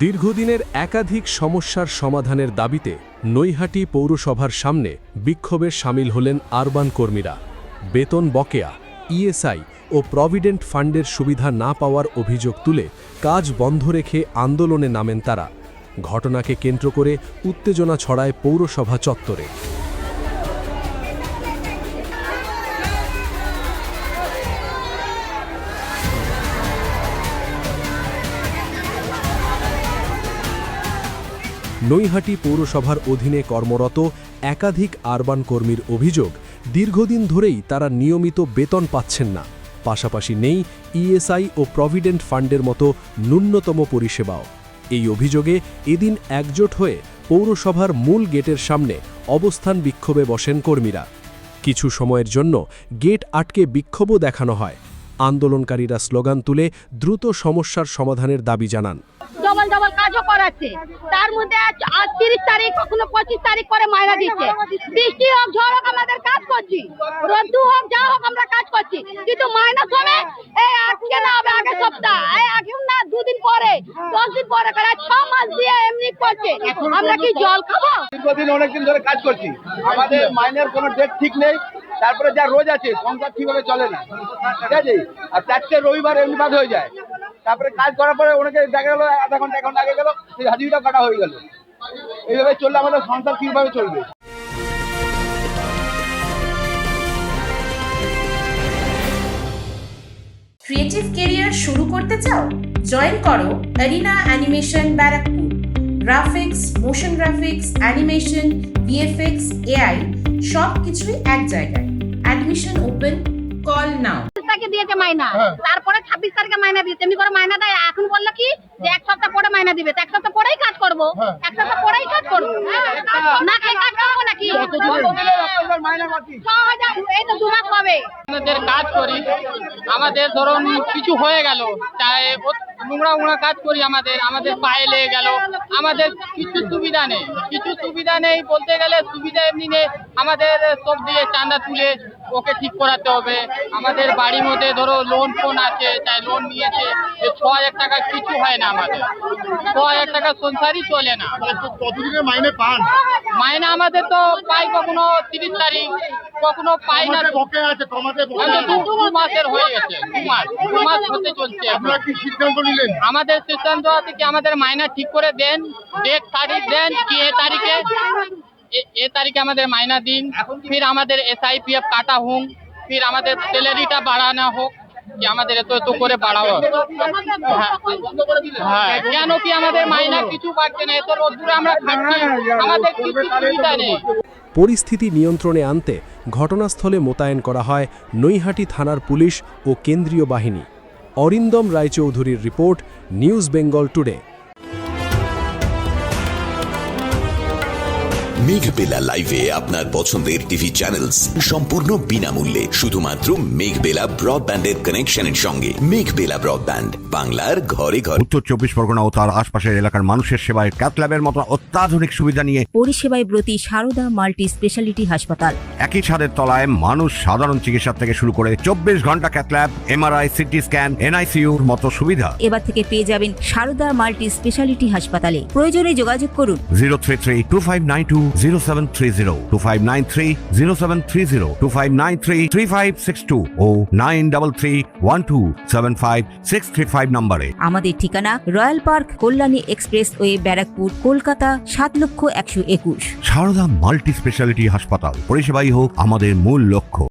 দীর্ঘদিনের একাধিক সমস্যার সমাধানের দাবিতে নৈহাটি পৌরসভার সামনে বিক্ষোভে সামিল হলেন আরবান কর্মীরা। বেতন বকেয়া, ইএসআই ও প্রভিডেন্ট ফান্ডের সুবিধা না পাওয়ার অভিযোগ তুলে কাজ বন্ধ রেখে আন্দোলনে নামেন তারা। ঘটনাকে কেন্দ্র করে উত্তেজনা ছড়ায় পৌরসভা চত্বরে। নৈহাটি পৌরসভার অধীনে কর্মরত একাধিক আরবান কর্মীর অভিযোগ, দীর্ঘদিন ধরেই তারা নিয়মিত বেতন পাচ্ছেন না, পাশাপাশি নেই ইএসআই ও প্রভিডেন্ট ফান্ডের মতো ন্যূনতম পরিষেবাও। এই অভিযোগে এদিন একজোট হয়ে পৌরসভার মূল গেটের সামনে অবস্থান বিক্ষোভে বসেন কর্মীরা। কিছু সময়ের জন্য গেট আটকে বিক্ষোভও দেখানো হয়। আন্দোলনকারীরা স্লোগান তুলে দ্রুত সমস্যার সমাধানের দাবি জানান। ডবল ডবল কাজও করাচ্ছে, তার মধ্যে আজ 30 তারিখ কখনো 25 তারিখ করে মাইনা দিচ্ছে। বৃষ্টি হোক ঝড় হোক আমাদের কাজ করছি, রোদ্দু হোক যা হোক আমরা কাজ করছি, কিন্তু মাইনা হবে এই আজকে না হবে আগের সপ্তাহ, এই আগে না 2 দিন পরে 10 দিন পরে করে 6 মাস দিয়ে এমনি করছে। আমরা কি জল খাবো? দীর্ঘদিন অনেকদিন ধরে কাজ করছি, আমাদের মাইনের কোনো ডেট ঠিক নেই। তারপরে যা রোজ আছে সংসার ঠিকভাবে চলে না, ঠিক আছে। আর 4টে রবিবার এমনি বাদ হয়ে যায়। তারপরে কাজ করার পরে অনেকে দেখা গেল আধা ঘন্টা 1 ঘন্টা আগে গেল, সেই হাজিরিটা কাটা হয়ে গেল। এইভাবে চললে আমাদের সংসার কিভাবে চলবে? ক্রিয়েটিভ ক্যারিয়ার শুরু করতে চাও? জয়েন করো arena animation Barrackpore. Graphics, motion graphics, animation, VFX, AI সব কিছুই এক জায়গায়। Admission open, call now. তাকে দিয়েছে মাইনা, তারপরে 26 তারিখে মাইনা দিয়েছে। এমনি করে মাইনা দেয়, এখন বললো কি যে 1 সপ্তাহ পরে মাইনা দিবে। তো 1 সপ্তাহ পরেই কাজ করবো, 1 সপ্তাহ পরেই কাজ করবো না, খাই কাজ করবো নাকি? 6,000, এই তো 2 মাস হবে। আমাদের কাজ করি, আমাদের ধরুন কিছু হয়ে গেল, চাই নোংরা কাজ করি, আমাদের পায়ে লেগে গেল, আমাদের কিছু সুবিধা নেই বলতে গেলে। সুবিধা এমনি নেই, আমাদের সব দিয়ে চাঁদা তুলে ওকে ঠিক করাতে হবে। আমাদের বাড়ির মধ্যে ধরো লোন ফোন আছে, চাই লোন নিয়েছে, 6,000 টাকা কিছু হয় না, আমাদের 6,000 টাকা সংসারই চলে না। কতদিনের মাইনে পান? মাইনা আমাদের তো পাই কখনো 30 তারিখ, কখনো পাই না। দু মাসের হয়ে গেছে, 2 মাস হতে চলছে। কি সিদ্ধান্ত নিলেন? আমাদের সিদ্ধান্ত আছে কি আমাদের মাইনা ঠিক করে দেন, ডেট তারিখ দেন কি এ তারিখে আমাদের মাইনা দিন, ফির আমাদের SIPF কাটা হোক, ফির আমাদের স্যালারিটা বাড়ানো হোক, কি আমাদের এত করে বাড়াবো। হ্যাঁ, কেন কি আমাদের মাইনা কিছু বাড়ছে না? এত রোদ্দুরে আমরা খাচ্ছি, আমাদের কিছু সুবিধা নেই। পরিস্থিতি নিয়ন্ত্রণে আনতে ঘটনাস্থলে মোতায়েন করা হয় নৈহাটি থানার পুলিশ ও কেন্দ্রীয় বাহিনী। অরিন্দম রায়চৌধুরীর report, news Bengal today. Meghbela লাইভে আপনার পছন্দের টিভি চ্যানেলস সম্পূর্ণ বিনামূল্যে, শুধুমাত্র মেঘবেলা ব্রডব্যান্ডের কানেকশনের সঙ্গে। মেঘবেলা ব্রডব্যান্ড, বাংলার ঘরে ঘরে। উত্তর 24 পরগনা ও তার আশপাশের এলাকার মানুষের সেবায় ক্যাথল্যাবের মতো অত্যাধুনিক সুবিধা নিয়ে পরিষেবায় ব্রতী সারদা মাল্টি স্পেশালিটি হাসপাতাল। একই ছাদের তলায় মানুষ সাধারণ চিকিৎসা থেকে শুরু করে 24 ঘন্টা ক্যাথল্যাব, MRI, সিটি স্ক্যান, NICUর মতো সুবিধা এবার থেকে পেয়ে যাবেন সারদা মাল্টি স্পেশালিটি হাসপাতালে। প্রয়োজনে যোগাযোগ করুন 033-2592-0730, 2593-0730, 2593-3562 ও 9331275635 নম্বরে। আমাদের ঠিকানা Royal Park, Kalyani expressway, Barrackpore, Kolkata 7,121,000। Sarada multi speciality হাসপাতাল, পরিষেবাই হোক আমাদের মূল লক্ষ্য।